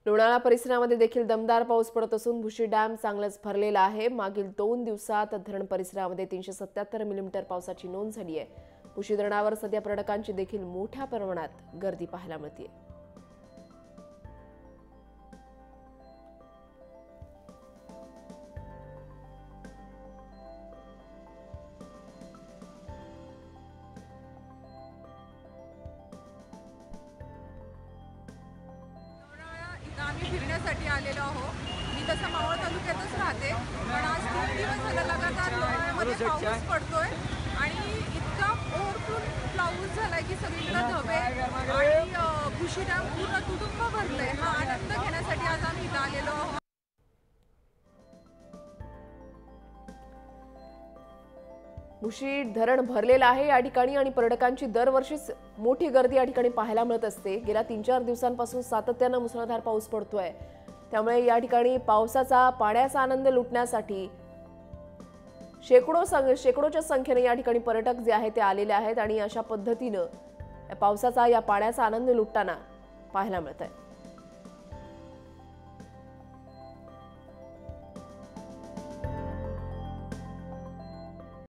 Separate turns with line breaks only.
लोणावळा परिसरामध्ये देखील दमदार पाऊस पडत असून भुशी डॅम चांगलाच भरलेला आहे। मागील 2 दिवसात धरण परिसरामध्ये 377 मिलीमीटर पावसाची नोंद झाली आहे। भुशी धरणावर सध्या पर्यटकांची देखील मोठ्या प्रमाणात गर्दी पाहायला मिळते।
आम्ही फिरण्यासाठी आलेलो आहोत। मी तसं मावळ तालुक्यातच राहते, पण आज 3 दिवस झाला लगातार लोणावळ्यामध्ये पाऊस पडतोय आणि इतका ओव्हरफ्लो पाऊस झालाय की सगळीकडे धबे आणि भुशी डॅम पूर्ण तुडुंब भरलंय। हा आनंद घेण्यासाठी आज आम्ही इथं आलेलो आहोत।
भुशी धरण भरलेलं आहे या ठिकाणी आणि पर्यटकांची दरवर्षीच मोठी गर्दी या ठिकाणी पाहायला मिळत असते। गेल्या 3-4 दिवसांपासून सातत्याने मुसळधार पाऊस पडतोय, त्यामुळे या ठिकाणी पाण्याचा आनंद लुटण्यासाठी शेकडोच्या संख्येने या ठिकाणी पर्यटक जे आहेत ते आलेले आहेत आणि अशा पद्धतीनं पावसाचा या पाण्याचा आनंद लुटताना पाहायला मिळत आहे।